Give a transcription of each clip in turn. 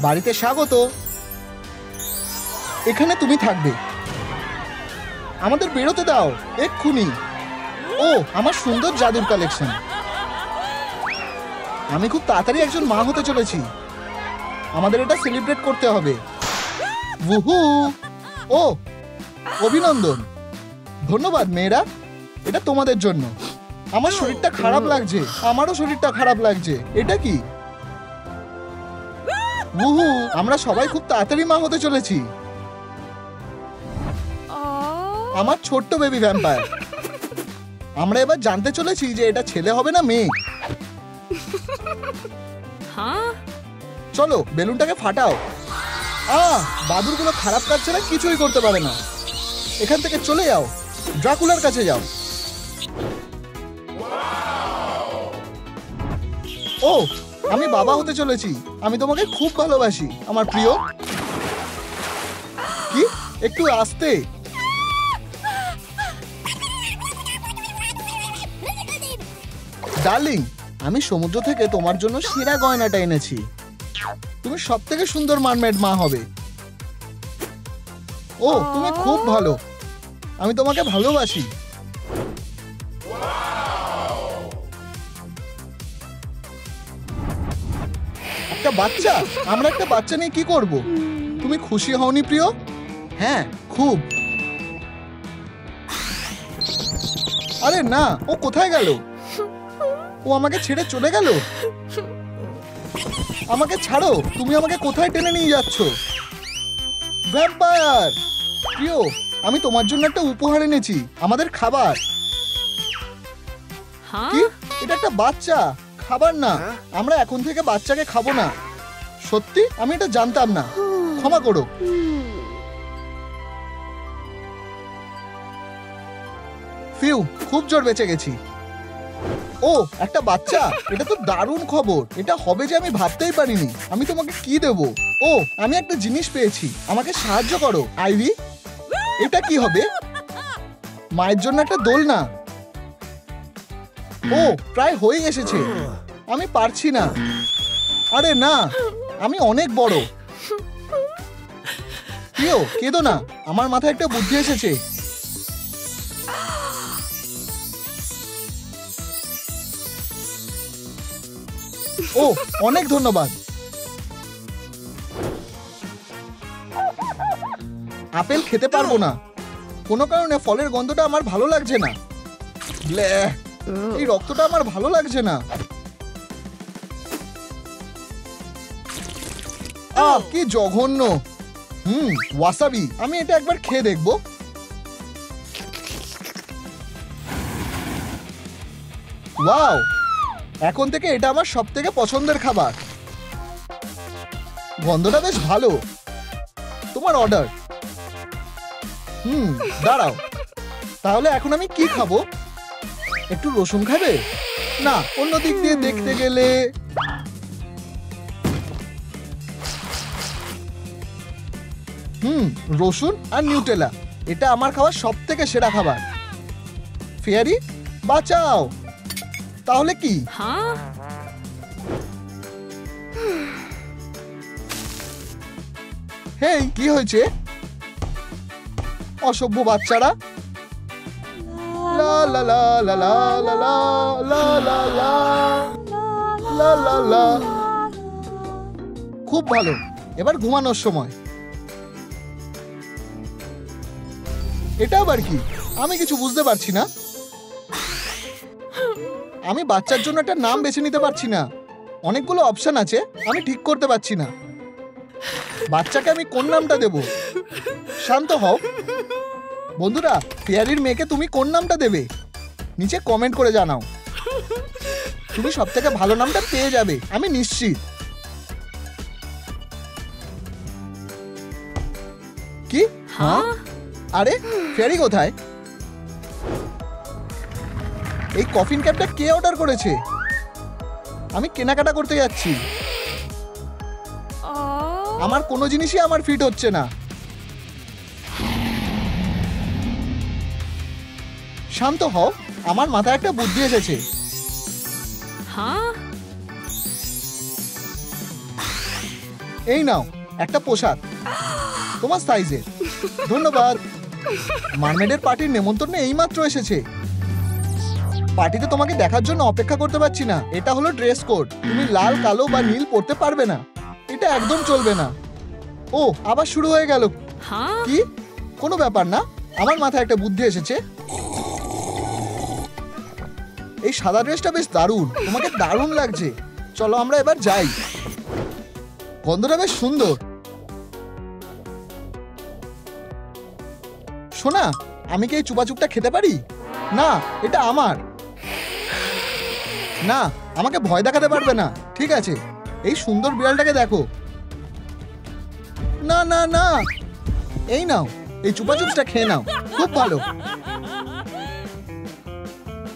বাড়িতে স্বাগত। এখানে তুমি থাকবে। আমাদের বেরোতে দাও এক্ষুনি। ও, আমার সুন্দর জাদুর কালেকশন। আমি খুব তাড়াতাড়ি একজন মা হতে চলেছি। আমাদের এটা সেলিব্রেট করতে হবে। উহু! ও, অভিনন্দন। ধন্যবাদ মেয়েরা, এটা তোমাদের জন্য। আমার শরীরটা খারাপ লাগছে। আমারও শরীরটা খারাপ লাগছে। এটা কি? উহু! আমরা সবাই খুব তাড়াতাড়ি মা হতে চলেছি। আমার ছোট্ট বেবি ভ্যাম্পায়ার। আমরা এবার জানতে চলেছি যে এটা ছেলে হবে না মেয়ে। চলো বেলুনটাকে ফাটাও। বাদুরগুলো খারাপ কাজ ছাড়া কিছুই করতে পারে না। এখান থেকে চলে যাও, ড্রাকুলার কাছে যাও। ও, আমি বাবা হতে চলেছি। আমি তোমাকে খুব ভালোবাসি আমার প্রিয়। কি? একটু আস্তে। ডার্লিং, আমি সমুদ্র থেকে তোমার জন্য সেরা গয়নাটা এনেছি। তুমি সব থেকে সুন্দর মারমেড মা হবে। ও, তুমি খুব ভালো। আমি তোমাকে ভালোবাসি। একটা বাচ্চা? আমরা একটা বাচ্চা নিয়ে কি করব? তুমি খুশি হওনি প্রিয়? হ্যাঁ, খুব। আরে না, ও কোথায় গেল? ও আমাকে ছেড়ে চলে গেল। আমাকে ছাড়ো। তুমি আমাকে কোথায় টেনে নিয়ে যাচ্ছ? ভ্যাম্পায়ার প্রিয়, আমি তোমার জন্য একটা উপহার এনেছি। আমাদের খাবার। কি? এটা একটা বাচ্চা, খাবার না। আমরা এখন থেকে বাচ্চাকে খাবো না। সত্যি? আমি এটা জানতাম না। ক্ষমা করো। ফিউ, খুব জোর বেঁচে গেছি। ও, একটা বাচ্চা। এটা তো দারুণ খবর। এটা হবে যে আমি ভাবতেই পারিনি। আমি তোমাকে কি দেব? ও, আমি একটা জিনিস পেয়েছি। আমাকে সাহায্য করো আইভি। এটা কি হবে? মায়ের জন্য একটা দোলনা। ও, প্রায় হয়ে এসেছে। আমি পারছি না। আরে না, আমি অনেক বড়। প্রিয়, কেঁদো না। আমার মাথায় একটা বুদ্ধি এসেছে। ও, অনেক ধন্যবাদ। আপেল খেতে পারবো না। কোনো কারণে ফলের গন্ধটা আমার ভালো লাগছে না। এই রক্তটা আমার ভালো লাগছে না। কি জঘন্য। ওয়াসাবি। আমি এটা একবার খেয়ে দেখবো। ওয়াও, এখন থেকে এটা আমার সবথেকে পছন্দের খাবার। গন্ধটা বেশ ভালো। তোমার অর্ডার। দাঁড়াও, তাহলে এখন আমি কি খাবো? একটু রসুন খাবে? না, অন্য দিক দিয়ে দেখতে গেলে রসুন আর নিউটেলা। এটা আমার খাওয়ার সব থেকে সেরা খাবার। ফেয়ারি, বাঁচাও। তাহলে কি? হেই, কি হয়েছে? অসভ্য বাচ্চারা। লা লা লা লা লা লা লা লা লা লা লা লা। খুব ভালো। এবার ঘুমানোর সময়। এটা আবার কি? আমি কিছু বুঝতে পারছি না। আমি বাচ্চার জন্য একটা নাম বেছে নিতে পারছি না। অনেকগুলো অপশন আছে, আমি ঠিক করতে পারছি না। বাচ্চাকে আমি কোন নামটা দেব? শান্ত হও। বন্ধুরা, ফেয়ারির মেয়েকে তুমি কোন নামটা দেবে? নিচে কমেন্ট করে জানাও। তুমি সব থেকে ভালো নামটা পেয়ে যাবে, আমি নিশ্চিত। কি? আরে, ফেয়ারি কোথায়? এই কফিন ক্যাপটা কে অর্ডার করেছে? আমি কেনাকাটা করতে যাচ্ছি। আমার কোনো জিনিসই আমার ফিট হচ্ছে না। শান্ত হও, আমার মাথায় একটা বুদ্ধি এসেছে। এই নাও একটা পোশাক তোমার সাইজের। ধন্যবাদ। মারমেডের পার্টির নেমন্তন্ন এইমাত্র এসেছে। পার্টিতে তোমাকে দেখার জন্য অপেক্ষা করতে পারছি না। এটা হলো ড্রেস কোড, তুমি লাল, কালো বা নীল পরতে পারবে না। এটা একদম চলবে না। ও, আবার শুরু হয়ে গেল। কি? কোনো ব্যাপার না, আমার মাথায় একটা বুদ্ধি এসেছে। এই সাদা ড্রেসটা বেশ দারুণ, তোমাকে দারুণ লাগছে। চলো আমরা এবার যাই। গন্ধটা বেশ সুন্দর। শোনা, আমি কি এই চুপাচুপটা খেতে পারি? না, এটা আমার। না, আমাকে ভয় দেখাতে পারবে না। ঠিক আছে, এই সুন্দর বিড়ালটাকে দেখো। না না না, এই নাও, এই চুপাচুপটা খেয়ে নাও। খুব ভালো।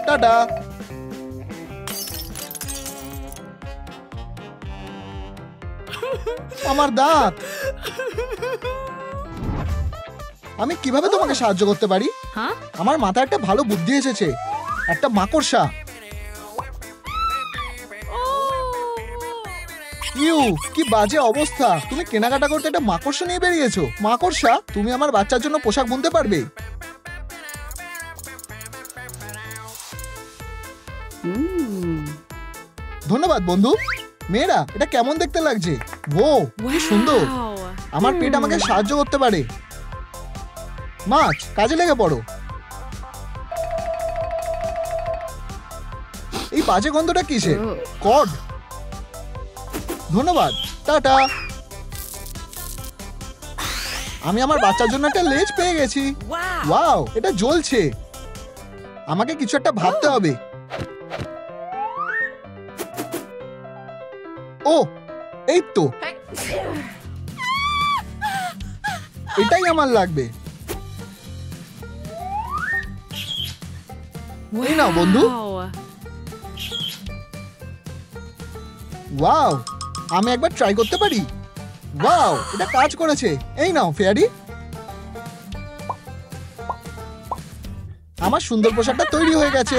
টাটা। আমার দাঁত। আমি কিভাবে তোমাকে সাহায্য করতে পারি? আমার মাথায় একটা ভালো বুদ্ধি এসেছে। একটা মাকড়সা। ইউ, কি বাজে অবস্থা। তুমি কেনাকাটা করতে একটা মাকড়সা নিয়ে বেরিয়েছো। মাকড়সা? তুমি আমার বাচ্চার জন্য পোশাক বুনতে পারবে? ধন্যবাদ বন্ধু। মেয়েরা, এটা কেমন দেখতে লাগছে? ও, কি সুন্দর। আমার পেট আমাকে সাহায্য করতে পারে। মাছ, কাজে লেগে পড়ো। এই বাজে গন্ধটা কিসের? কড। ধন্যবাদ। টাটা। আমি আমার বাচ্চার জন্য একটা লেজ পেয়ে গেছি। ওয়াও, এটা জ্বলছে। আমাকে কিছু একটা ভাবতে হবে। ও, এই তো, এটাই আমার লাগবে। এই নাও বন্ধু। ওয়াও, আমি একবার ট্রাই করতে পারি? ওয়াও, এটা কাজ করেছে। এই নাও ফেয়ারি। আমার সুন্দর পোশাকটা তৈরি হয়ে গেছে।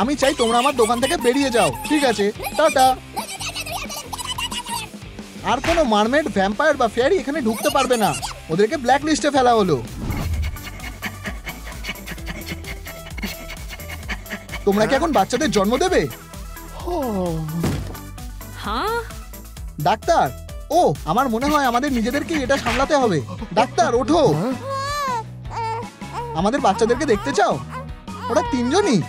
আমি চাই তোমরা আমার দোকান থেকে বেরিয়ে যাও। ঠিক আছে, টাটা। আর কোনো মারমেড, ভ্যাম্পায়ার বা ফেয়ারি এখানে ঢুকতে পারবে না। ওদেরকে ব্ল্যাক লিস্টে ফেলা হলো। তোমরা কি এখন বাচ্চাদের জন্ম দেবে? ডাক্তার, ও, আমার মনে হয় আমাদের নিজেদেরকে এটা সামলাতে হবে। ডাক্তার, ওঠো। আমাদের বাচ্চাদেরকে দেখতে চাও? ওরা তিনজনই।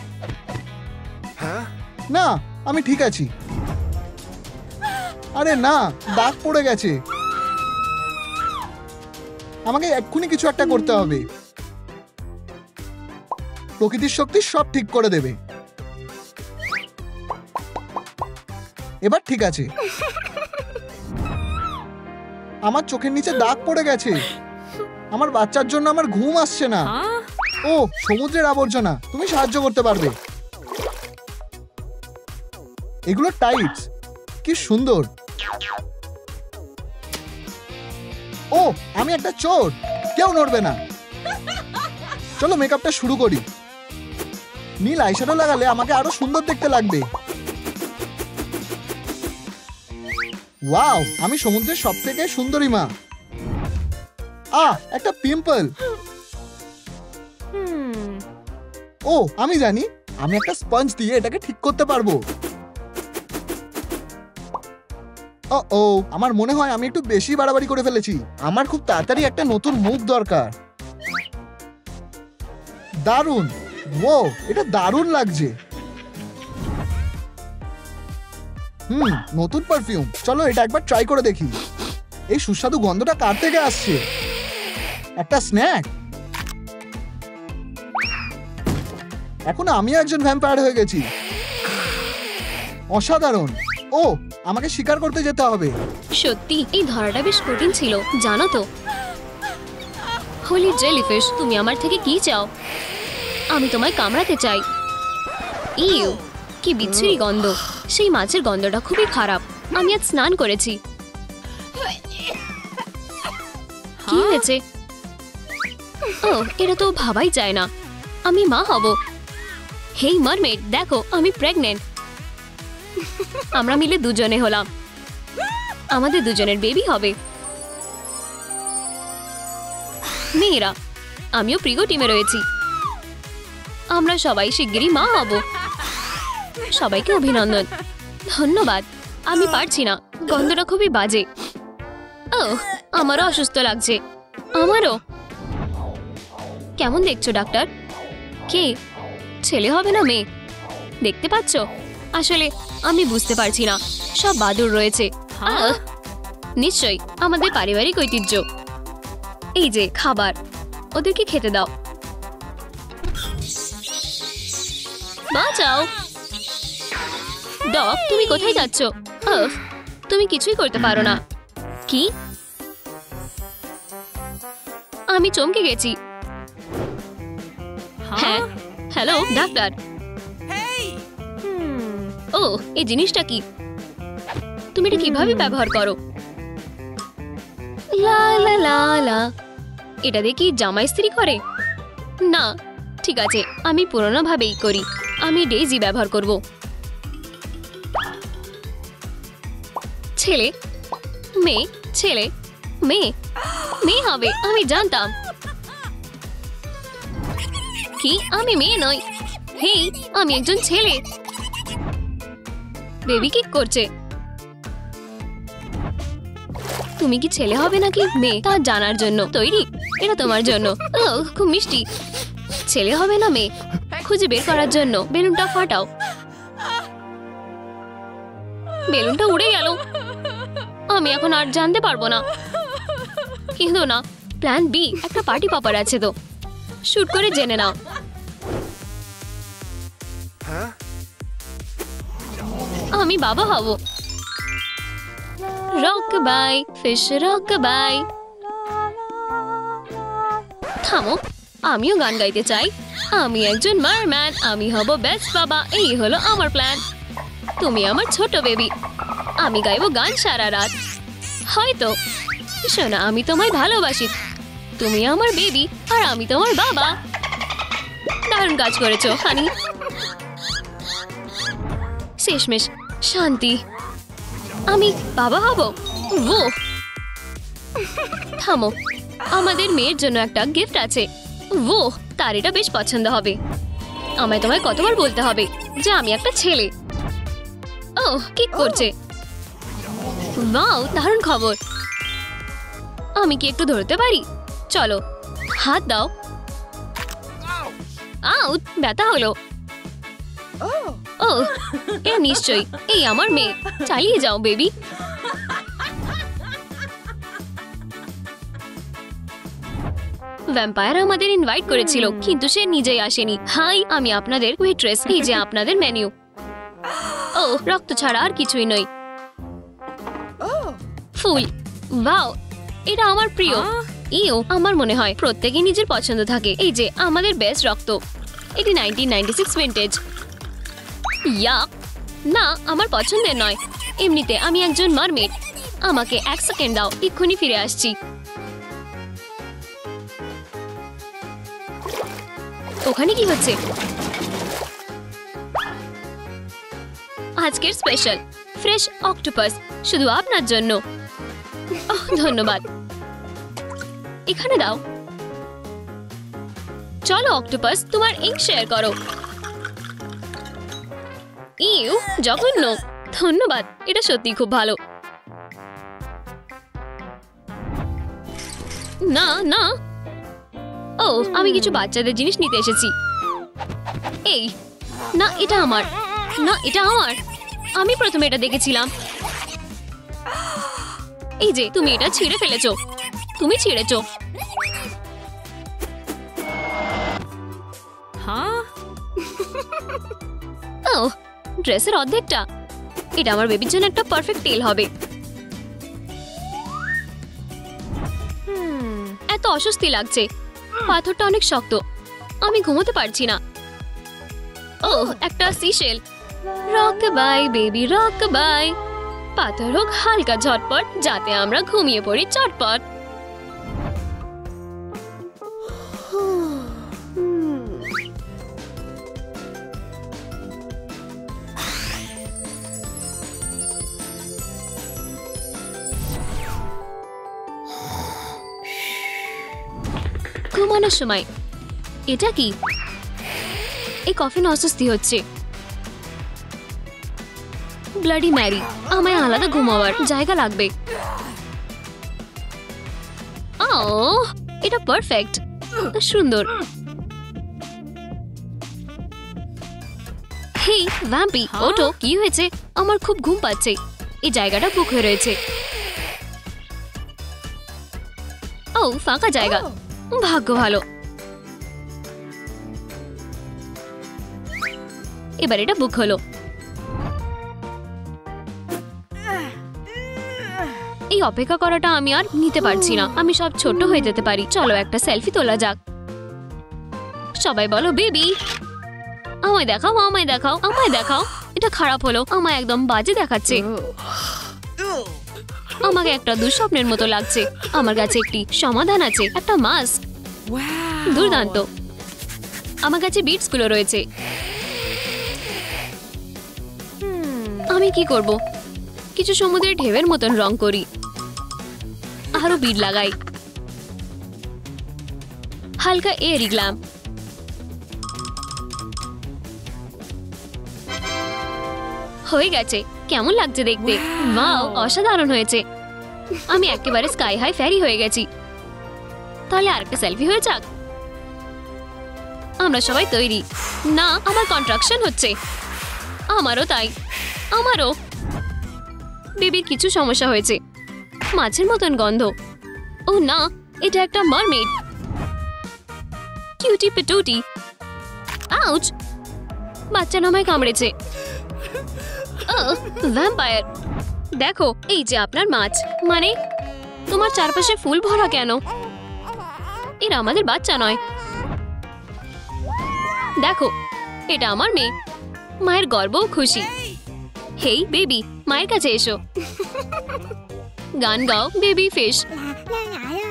না, আমি ঠিক আছি। আরে না, দাগ পড়ে গেছে। আমাকে এক্ষুনি কিছু একটা করতে হবে। প্রকৃতির শক্তি সব ঠিক করে দেবে। এবার ঠিক আছে। আমার চোখের নিচে দাগ পড়ে গেছে। আমার বাচ্চার জন্য আমার ঘুম আসছে না। ও, সমুদ্রের আবর্জনা। তুমি সাহায্য করতে পারবে? এগুলো টাইটস। কি সুন্দর। ও, আমি একটা চোর। কেউ নড়বে না। চলো মেকআপটা শুরু করি। নীল আইশ্যাডো লাগালে আমাকে আরো সুন্দর দেখতে লাগবে। ওয়াও, আমি সমুদ্রের সবথেকে সুন্দরী মা। একটা পিম্পল। ও, আমি জানি, আমি একটা স্পঞ্জ দিয়ে এটাকে ঠিক করতে পারবো। ও, আমার মনে হয় আমি একটু বেশি বাড়াবাড়ি করে ফেলেছি। আমার খুব তাড়াতাড়ি একটা নতুন মুখ দরকার। দারুণ। ও, এটা দারুণ লাগছে। নতুন পারফিউম। চলো এটা একবার ট্রাই করে দেখি। এই সুস্বাদু গন্ধটা কার থেকে আসছে? একটা স্ন্যাক। এখন আমি একজন ভ্যাম্পায়ার হয়ে গেছি। অসাধারণ। ও, আমাকে শিকার করতে যেতে হবে। সত্যি এই ধরাটা বেশ কঠিন ছিল, জানো তো। হোলি জেলিফিশ, তুমি আমার থেকে কি চাও? আমি তোমায় কামড়াতে চাই। ইউ, কি বিচ্ছিরি গন্ধ। সেই মাছের গন্ধটা খুবই খারাপ। আমি আজ স্নান করেছি। কি হয়েছে? ও, এটা তো ভাবাই যায় না। আমি মা হব। হেই মারমেড, দেখো আমি প্রেগনেন্ট। আমরা মিলে দুজনে হলাম। আমাদের দুজনের বেবি হবে। মেয়েরা, আমিও প্রিগো টিমে রয়েছি। আমরা সবাই শিগগিরই মা হব। সবাইকে অভিনন্দন। ধন্যবাদ। আমি পারছি না, গন্ধটা খুবই বাজে। ও, আমারও অসুস্থ লাগছে। আমারও। কেমন দেখছো ডাক্তার? কে, ছেলে হবে না মেয়ে? দেখতে পাচ্ছ? আসলে আমি বুঝতে পারছি না, সব বাদুড় রয়েছে। নিশ্চয়ই আমাদের পারিবারিক ঐতিহ্য। এই যে খাবার, ওদেরকে খেতে দাও। বাঁচাও। ডগ, তুমি কোথায় যাচ্ছ? তুমি কিছুই করতে পারো না। কি? আমি চমকে গেছি। হ্যাঁ, হ্যালো ডাক্তার। ও, এই জিনিসটা কি? তুমি এটা কিভাবে ব্যবহার করো? লা লা লা লা। এটা দিয়ে কি জামা ইস্ত্রি করে? না, ঠিক আছে, আমি পুরোনো ভাবেই করি। আমি ডেইজি ব্যবহার করব। ছেলে, মেয়ে, ছেলে, মেয়ে, মেয়ে হবে। আমি জানতাম। কি? আমি মেয়ে নই। হেই, আমি একজন ছেলে। বেবি কি করছে? তুমি কি ছেলে হবে নাকি মেয়ে তা জানার জন্য তৈরি? এটা তোমার জন্য। খুব মিষ্টি। ছেলে হবে না মেয়ে খুঁজে বের করার জন্য বেলুনটা ফাটাও। বেলুনটা উড়ে গেল। আমি এখন আর জানতে পারবো না। কিন্তু না, প্ল্যান বি, একটা পার্টি পপার আছে তো। শুট করে জেনে নাও। আমি বাবা হব। Rock by fish, rock by. থামো, আমিও গান গাইতে চাই। আমি একজন মারম্যান, আমি হব বেস্ট বাবা। এই হলো আমার প্ল্যান। তুমি আমার ছোট বেবি। আমি গাইবো গান সারা রাত। হয়তো শোনা, আমি তোমায় ভালোবাসি। তুমি আমার বেবি আর আমি তোমার বাবা। দারুণ কাজ করেছো হানি। শেষমেশ শান্তি। আমি বাবা হব। ও থামো, আমাদের মেয়ের জন্য একটা গিফট আছে। ও, তার এটা বেশ পছন্দ হবে। আমায় তোমায় কতবার বলতে হবে যে আমি একটা ছেলে। ও, কি করছে? ওয়াও, দারুণ খবর। আমি কি একটু ধরতে পারি? চলো, হাত দাও। আউট, ব্যথা হলো। ও, এটা নিশ্চয়ই এই আমার মেয়ে। চালিয়ে যাও বেবি। ভ্যাম্পায়ার আমাদের ইনভাইট করেছিল, কিন্তু সে নিজেই আসেনি। হাই, আমি আপনাদের ওয়েট্রেস। এই যে আপনাদের মেনু। ও, রক্ত ছাড়া আর কিছুই নয়। ফুল। ওয়াও, এটা আমার প্রিয়। ইও, আমার মনে হয় প্রত্যেকেই নিজের পছন্দ থাকে। এই যে আমাদের বেস্ট রক্ত। এটি 1996 ভিন্টেজ। ইয়াক, না, আমার পছন্দের নয়। এমনিতে আমি একজন মারমেড। আমাকে 1 সেকেন্ড দাও, এক্ষুনি ফিরে আসছি। ওখানে কি হচ্ছে? আজকের স্পেশাল ফ্রেশ অক্টোপাস, শুধু আপনার জন্য। ধন্যবাদ। এখানে দাও। চলো অক্টোপাস, তোমার ইঙ্ক শেয়ার করো। ইউ, জঘন্য। ধন্যবাদ, এটা সত্যি খুব ভালো। না না। ও, আমি কিছু বাচ্চাদের জিনিস নিতে এসেছি। এই না, এটা আমার। না, এটা আমার। আমি প্রথমে এটা দেখেছিলাম। এই যে তুমি এটা ছিঁড়ে ফেলেছো। তুমি ছিঁড়েছো। হ্যাঁ। ও, ড্রেসের অর্ধেকটা। এটা আমার বেবির জন্য একটা পারফেক্ট তেল হবে। এত অস্বস্তি লাগছে। পাথরটা অনেক শক্ত। আমি ঘুমোতে পারছি না। ও, একটা seashell. Rock bye baby, rock bye. পাথর হোক হালকা ঝটপট, যাতে আমরা ঘুমিয়ে পড়ি চটপট। ঘুমানোর সময়। এটা কি? এই কফিন অস্বস্তি হচ্ছে। ব্লাডি ম্যারি, আমায় আলাদা ঘুমাবার জায়গা লাগবে। এটা পারফেক্ট, সুন্দর। হেই ভ্যাম্পি, ওঠো। কি হয়েছে? আমার খুব ঘুম পাচ্ছে। এই জায়গাটা বুক হয়ে রয়েছে। ও, ফাঁকা জায়গা, ভাগ্য ভালো। এবার এটা বুক হলো। এই অপেক্ষা করাটা আমি আর নিতে পারছি না। আমি সব ছোট হয়ে যেতে পারি। চলো একটা সেলফি তোলা যাক। সবাই বলো বেবি। আমায় দেখাও, আমায় দেখাও, আমায় দেখাও। এটা খারাপ হলো, আমায় একদম বাজে দেখাচ্ছে। আমাকে একটা দুঃস্বপ্নের মতো লাগছে। আমার কাছে একটি সমাধান আছে, একটা মাস্ক। দুর্দান্ত। আমার কাছে বিটস গুলো রয়েছে। আমি কি করব? কিছু সমুদ্রের ঢেউয়ের মতন রং করি, আরো বিট লাগাই, হালকা এয়ারি গ্ল্যাম। হয়ে গেছে। কেমন লাগছে দেখতে? ওয়াও, অসাধারণ হয়েছে। আমি একেবারে স্কাই হাই ফেরি হয়ে গেছি। তাহলে আরেকটা সেলফি হয়ে যাক। আমরা সবাই তৈরি। না, আমার কন্ট্রাকশন হচ্ছে। আমারও তাই, আমারও। বেবির কিছু সমস্যা হয়েছে। মাছের মতন গন্ধ। ও না, এটা একটা মারমেড। কিউটি পেটুটি। আউচ! বাচ্চা নামায় কামড়েছে। ভ্যাম্পায়ার। দেখো, এই যে আপনার মাছ। মানে তোমার চারপাশে ফুল ভরা কেন? এরা আমাদের বাচ্চা নয়। দেখো, এটা আমার মেয়ে। মায়ের গর্বও খুশি। হেই বেবি, মায়ের কাছে এসো। গান গাও বেবি ফিশ।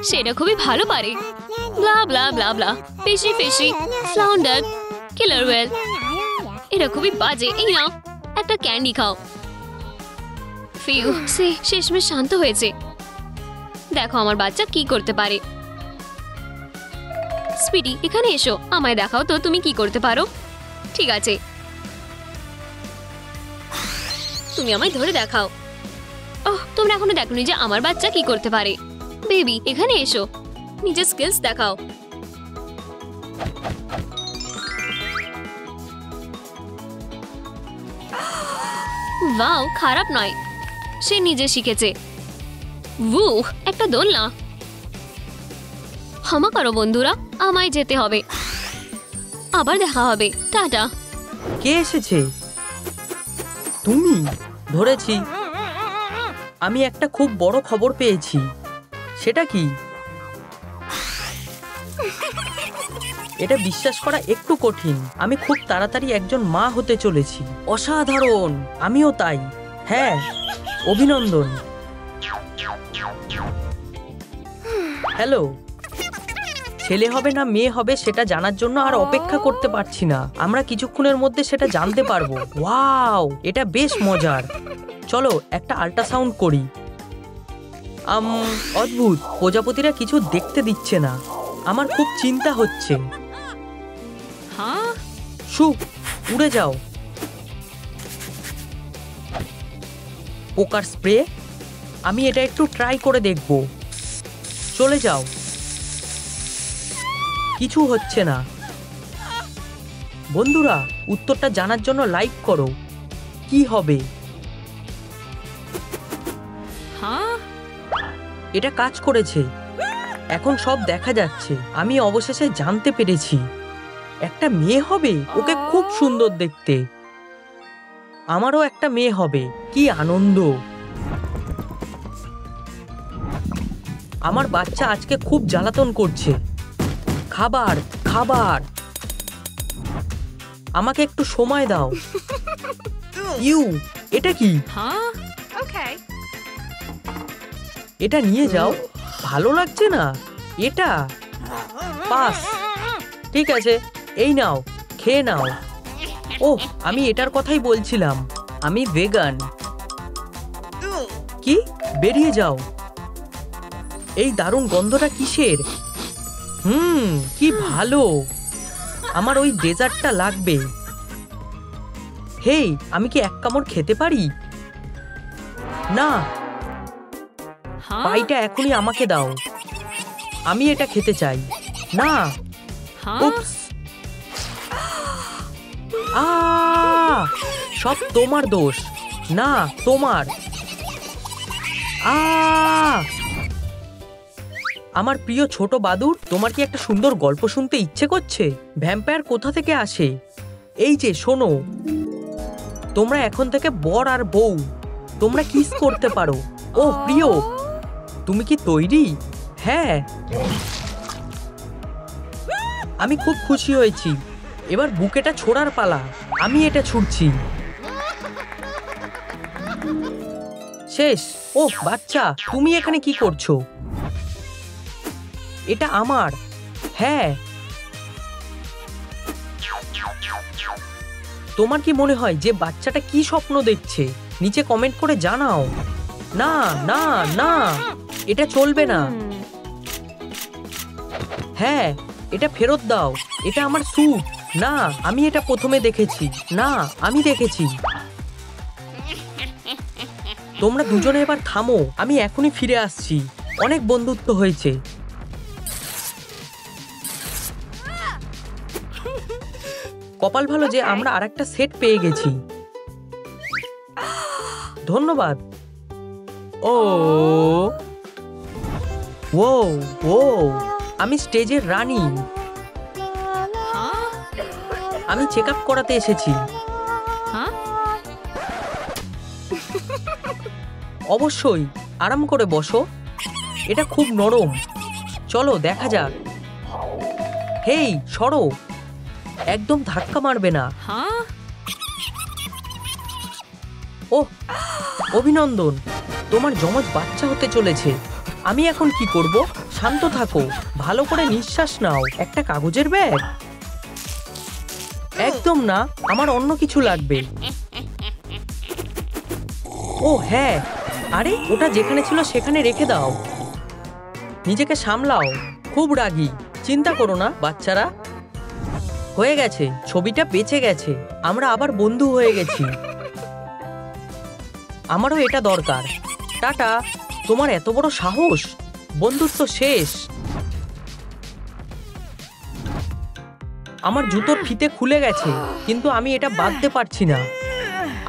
সেটা খুবই ভালো পারে। ব্লা ব্লা ব্লা ব্লা। ফিশি ফিশি, ফ্লাউন্ডার, কিলার ওয়েল। এটা খুবই বাজে। এই নাও একটা ক্যান্ডি খাও। ফিউ, সে শেষমেশ শান্ত হয়েছে। দেখো আমার বাচ্চা কি করতে পারে। স্পিডি, এখানে এসো। আমায় দেখাও তো তুমি কি করতে পারো। ঠিক আছে, তুমি আমায় ধরে দেখাও। ওহ, তোমরা এখনো দেখোনি যে আমার বাচ্চা কি করতে পারে। বেবি, এখানে এসো, নিজের স্কিলস দেখাও। ওয়াও, খারাপ নয়। সে নিজে শিখেছে। ভু, একটা দোলনা। ক্ষমা করো বন্ধুরা, আমায় যেতে হবে। আবার দেখা হবে। টাটা। কে এসেছে? তুমি? ধরেছি। আমি একটা খুব বড় খবর পেয়েছি। সেটা কি? এটা বিশ্বাস করা একটু কঠিন। আমি খুব তাড়াতাড়ি একজন মা হতে চলেছি। অসাধারণ! আমিও তাই। হ্যাঁ, অভিনন্দন। হ্যালো। ছেলে হবে না মেয়ে হবে সেটা জানার জন্য আর অপেক্ষা করতে পারছি না। আমরা কিছুক্ষণের মধ্যে সেটা জানতে পারবো। ওয়াও, এটা বেশ মজার। চলো একটা আল্ট্রাসাউন্ড করি। অদ্ভুত, প্রজাপতিরা কিছু দেখতে দিচ্ছে না। আমার খুব চিন্তা হচ্ছে। সুখ, উড়ে যাও। পোকার স্প্রে? আমি এটা একটু ট্রাই করে দেখব। চলে যাও। কিছু হচ্ছে না। বন্ধুরা, উত্তরটা জানার জন্য লাইক করো। কি হবে? এটা কাজ করেছে। এখন সব দেখা যাচ্ছে। আমি অবশেষে জানতে পেরেছি। একটা মেয়ে হবে। ওকে খুব সুন্দর দেখতে। আমারও একটা মেয়ে হবে। কি আনন্দ! আমার বাচ্চা আজকে খুব জ্বালাতন করছে। খাবার, খাবার। আমাকে একটু সময় দাও। ইউ, এটা কি? এটা নিয়ে যাও। ভালো লাগছে না এটা। পাস। ঠিক আছে, এই নাও, খেয়ে নাও। ওহ, আমি এটার কথাই বলছিলাম। আমি ভেগান। কি? বেরিয়ে যাও। এই দারুণ গন্ধটা কিসের? কি ভালো, আমার ওই ডেজার্টটা লাগবে। হেই, আমি কি এক কামড় খেতে পারি? না, পাইটা এখনই আমাকে দাও, আমি এটা খেতে চাই। না, উপস, সব তোমার দোষ। না, তোমার। আমার প্রিয় ছোট বাদুড়, তোমার কি একটা সুন্দর গল্প শুনতে ইচ্ছে করছে? ভ্যাম্পায়ার কোথা থেকে আসে? এই যে শোনো, তোমরা এখন থেকে বর আর বউ, তোমরা কিস করতে পারো। ও প্রিয়, তুমি কি তৈরি? হ্যাঁ, আমি খুব খুশি হয়েছি। এবার বুকেটা ছোড়ার পালা, আমি এটা ছুঁড়ছি। শেষ। ও বাচ্চা, তুমি এখানে কি করছো? এটা আমার। হ্যাঁ, তোমার কি মনে হয় যে বাচ্চাটা কি স্বপ্ন দেখছে? নিচে কমেন্ট করে জানাও। না না না, এটা চলবে না। হ্যাঁ, এটা ফেরত দাও, এটা আমার স্যুট। না, আমি এটা প্রথমে দেখেছি। না, আমি দেখেছি। তোমরা দুজনে এবার থামো, আমি এখনই ফিরে আসছি। অনেক বন্ধুত্ব হয়েছে। কপাল ভালো যে আমরা আরেকটা সেট পেয়ে গেছি। ধন্যবাদ। ও ও ও, আমি স্টেজের রানী। আমি চেক আপ করাতে এসেছি। অবশ্যই, আরাম করে বসো, এটা খুব নরম। চলো দেখা যাক। হেই সরো, একদম ধাক্কা মারবে না। ওহ, অভিনন্দন, তোমার যমজ বাচ্চা হতে চলেছে। আমি এখন কি করব? শান্ত থাকো, ভালো করে নিঃশ্বাস নাও। একটা কাগজের ব্যাগ? একদম না, আমার অন্য কিছু লাগবে। ও হ্যাঁ, আরে ওটা যেখানে ছিল সেখানে রেখে দাও। নিজেকে সামলাও, খুব রাগী। চিন্তা করো না বাচ্চারা, হয়ে গেছে, ছবিটা বেঁচে গেছে। আমরা আবার বন্ধু হয়ে গেছি। আমারও এটা দরকার। টাটা। তোমার এত বড় সাহস, বন্ধুত্ব শেষ। আমার জুতোর ফিতে খুলে গেছে, কিন্তু আমি এটা বাঁধতে পারছি না।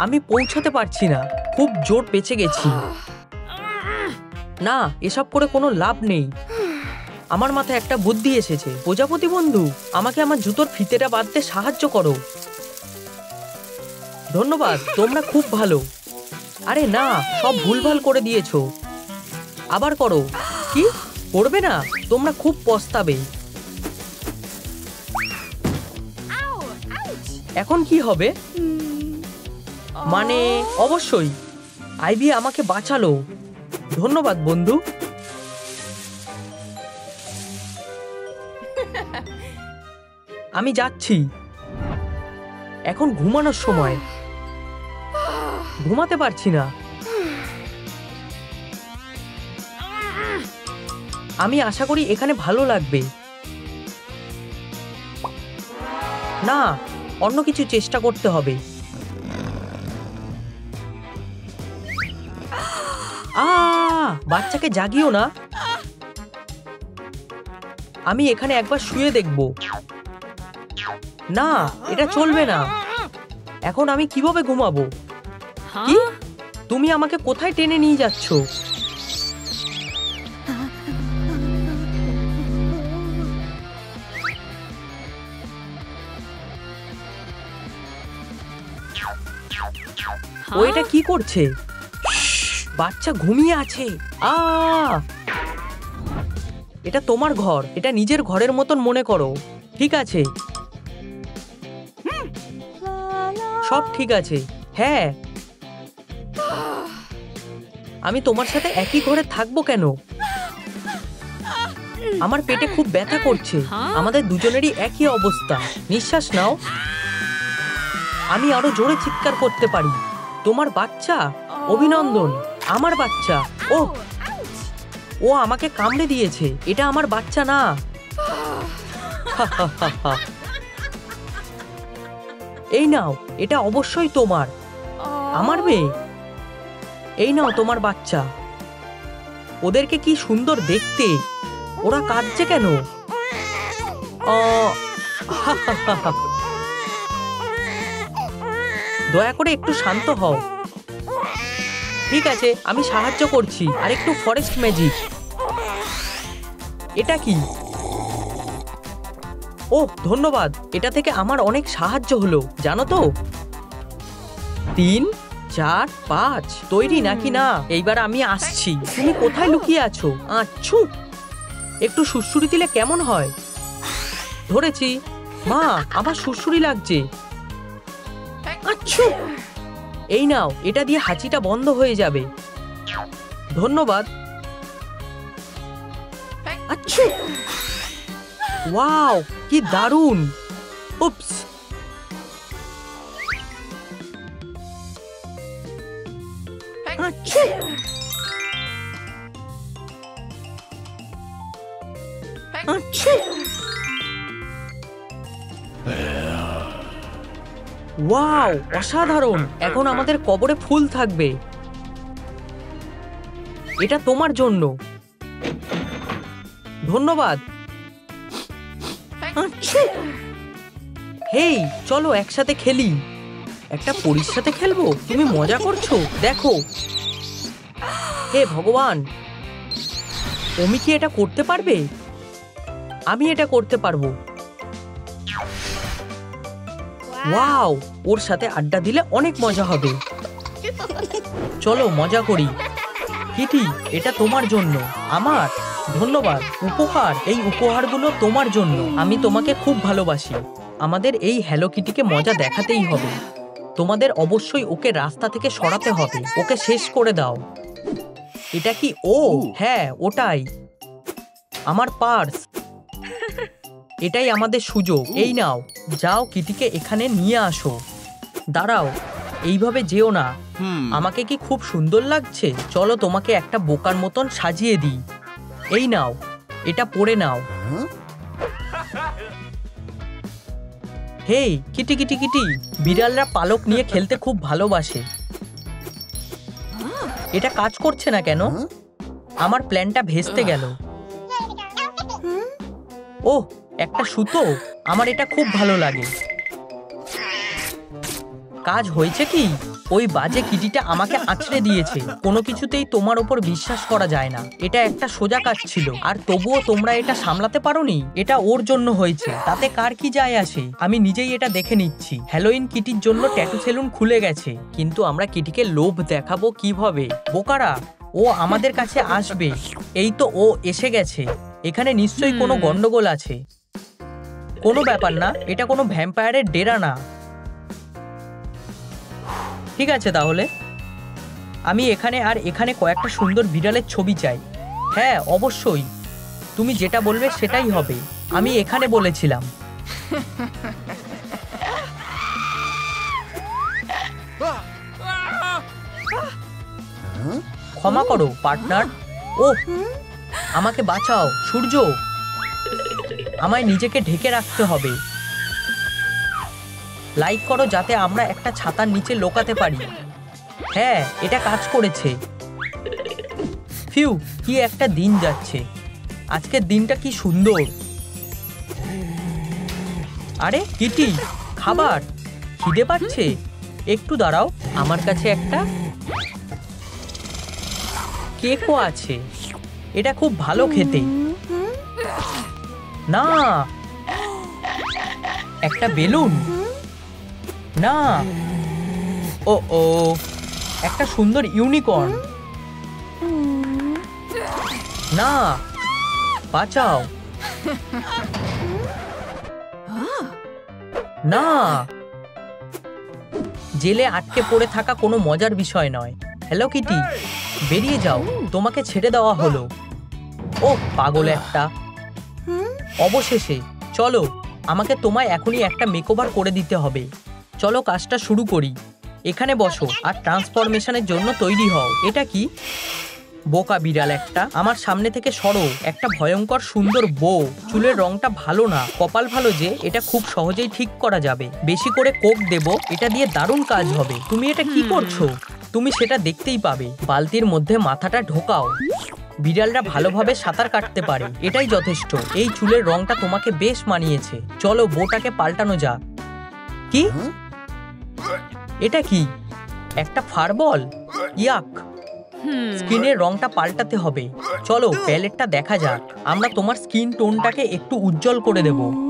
আমি পৌঁছাতে পারছি না, খুব জোর পেঁচে গেছি। না, এসব করে কোনো লাভ নেই। আমার মাথায় একটা বুদ্ধি এসেছে। প্রজাপতি বন্ধু, আমাকে আমার জুতোর ফিতেটা বাঁধতে সাহায্য করো। ধন্যবাদ, তোমরা খুব ভালো। আরে না, সব ভুলভাল করে দিয়েছো। আবার করো। কি করবে না? তোমরা খুব পস্তাবে। এখন কি হবে? মানে অবশ্যই, আইভি আমাকে বাঁচালো। ধন্যবাদ বন্ধু। আমি যাচ্ছি, এখন ঘুমানোর সময়। ঘুমাতে পারছি না। আমি আশা করি এখানে ভালো লাগবে। না, অন্য কিছু চেষ্টা করতে হবে। বাচ্চাকে জাগিও না। আমি এখানে একবার শুয়ে দেখব। না, এটা চলবে না। এখন আমি কিভাবে ঘুমাবো? কি? তুমি আমাকে কোথায় টেনে নিয়ে যাচ্ছ? ও এটা কি করছে? বাচ্চা ঘুমিয়ে আছে। এটা তোমার ঘর, এটা নিজের ঘরের মতন মনে করো। ঠিক আছে, সব ঠিক আছে। হ্যাঁ, আমি তোমার সাথে একই ঘরে থাকবো কেন? আমার পেটে খুব ব্যথা করছে। আমাদের দুজনেরই একই অবস্থা। নিঃশ্বাস নাও। আমি আরো জোরে চিৎকার করতে পারি। তোমার বাচ্চা? অভিনন্দন, আমার বাচ্চা। ও আমাকে কামড়ে দিয়েছে। এটা আমার বাচ্চা না। এই নাও, এটা অবশ্যই তোমার। আমার মেয়ে। এই নাও তোমার বাচ্চা। ওদেরকে কি সুন্দর দেখতে। ওরা কাঁদছে কেন? দয়া করে একটু শান্ত হও। ঠিক আছে, আমি সাহায্য করছি। আর একটু ফরেস্ট ম্যাজিক। এটা কি? ও ধন্যবাদ, এটা থেকে আমার অনেক সাহায্য হলো জানো তো। 3, 4, 5 তৈরি নাকি না? এইবার আমি আসছি। তুমি কোথায় লুকিয়ে আছো? আচ্ছু, একটু সুড়সুড়ি দিলে কেমন হয়? ধরেছি। মা, আমার সুড়সুড়ি লাগছে। আচ্ছু, এই নাও, এটা দিয়ে হাঁচিটা বন্ধ হয়ে যাবে। ধন্যবাদ। আচ্ছু, ওয়াও, কি দারুণ। উপস, আচ্ছু, আচ্ছু, ওয়াও, অসাধারণ। এখন আমাদের কবরে ফুল থাকবে। এটা তোমার জন্য। ধন্যবাদ। হেই, চলো একসাথে খেলি। একটা পরীর সাথে খেলবো? তুমি মজা করছো? দেখো। হে ভগবান, ওমি কি এটা করতে পারবে? আমি এটা করতে পারবো। ওয়াও, ওর সাথে আড্ডা দিলে অনেক মজা হবে। চলো মজা করি। কিটি, এটা তোমার জন্য। আমার? ধন্যবাদ। উপহার? এই উপহারগুলো তোমার জন্য। আমি তোমাকে খুব ভালোবাসি। আমাদের এই হ্যালো কিটিকে মজা দেখাতেই হবে। তোমাদের অবশ্যই ওকে রাস্তা থেকে সরাতে হবে। ওকে শেষ করে দাও। এটা কি ও? হ্যাঁ, ওটাই আমার পার্স। এটাই আমাদের সুযোগ। এই নাও, যাও কিটিকে এখানে নিয়ে আসো। দাঁড়াও, এইভাবে যেও না। আমাকে কি খুব সুন্দর লাগছে? চলো তোমাকে একটা বোকার মতন সাজিয়ে দিই। এই নাও, এটা পরে নাও। হেই কিটি কিটি কিটি, বিড়ালরা পালক নিয়ে খেলতে খুব ভালোবাসে। এটা কাজ করছে না কেন? আমার প্ল্যানটা ভেস্তে গেল। ওহ, একটা সুতো। আমার এটা খুব ভালো লাগে। কাজ হয়েছে কি? ওই বাজে কিটিটা আমাকে আঁচড়ে দিয়েছে। কোনো কিছুতেই তোমার ওপর বিশ্বাস করা যায় না। এটা একটা সোজা কাজ ছিল, আর তবুও তোমরা এটা সামলাতে পারোনি। এটা ওর জন্য হয়েছে, তাতে কার কি যায় আসে? আমি নিজেই এটা দেখে নিচ্ছি। হ্যালোইন কিটির জন্য ট্যাটু সেলুন খুলে গেছে, কিন্তু আমরা কিটিকে লোভ দেখাবো কিভাবে? বোকারা, ও আমাদের কাছে আসবে। এই তো ও এসে গেছে। এখানে নিশ্চয়ই কোনো গন্ডগোল আছে। কোনো ব্যাপার না, এটা কোনো ভ্যাম্পায়ারের ডেরা না। ঠিক আছে, তাহলে আমি এখানে আর এখানে কয়েকটা সুন্দর বিড়ালের ছবি চাই। হ্যাঁ, অবশ্যই। তুমি যেটা বলবে সেটাই হবে। আমি এখানে বলেছিলাম। ক্ষমা করো পার্টনার। ওহ, আমাকে বাঁচাও। সূর্য, আমায় নিজেকে ঢেকে রাখতে হবে। লাইক করো যাতে আমরা একটা ছাতার নিচে লুকাতে পারি। হ্যাঁ, এটা কাজ করেছে। ফিউ, কি একটা দিন যাচ্ছে। আজকের দিনটা কি সুন্দর। আরে কিটি, খাবার। খিদে পাচ্ছে? একটু দাঁড়াও, আমার কাছে একটা কেকও আছে। এটা খুব ভালো খেতে। না, একটা বেলুন। না, ও ও, একটা সুন্দর ইউনিকর্ন। না, বাঁচাও। না, জেলে আটকে পড়ে থাকা কোনো মজার বিষয় নয়। হ্যালো কিটি, বেরিয়ে যাও। তোমাকে ছেড়ে দেওয়া হলো। ও পাগল একটা। অবশেষে, চলো, আমাকে তোমায় এখনই একটা মেকওভার করে দিতে হবে। চলো কাজটা শুরু করি। এখানে বসো আর ট্রান্সফরমেশনের জন্য তৈরি হও। এটা কি? বোকা বিড়াল একটা, আমার সামনে থেকে সরো। একটা ভয়ঙ্কর সুন্দর বউ, চুলের রংটা ভালো না, কপাল ভালো যে এটা খুব সহজেই ঠিক করা যাবে। বেশি করে কোক দেব, এটা দিয়ে দারুণ কাজ হবে। তুমি এটা কি করছো? তুমি সেটা দেখতেই পাবে। বালতির মধ্যে মাথাটা ঢোকাও। বিড়ালরা ভালোভাবে সাঁতার কাটতে পারে, এটাই যথেষ্ট। এই চুলের রংটা তোমাকে বেশ মানিয়েছে। চলো বউটাকে পাল্টানো যাক। কি? এটা কি? একটা ফারবল? ইয়াক! স্কিনের রংটা পাল্টাতে হবে। চলো প্যালেটটা দেখা যাক। আমরা তোমার স্কিন টোনটাকে একটু উজ্জ্বল করে দেব।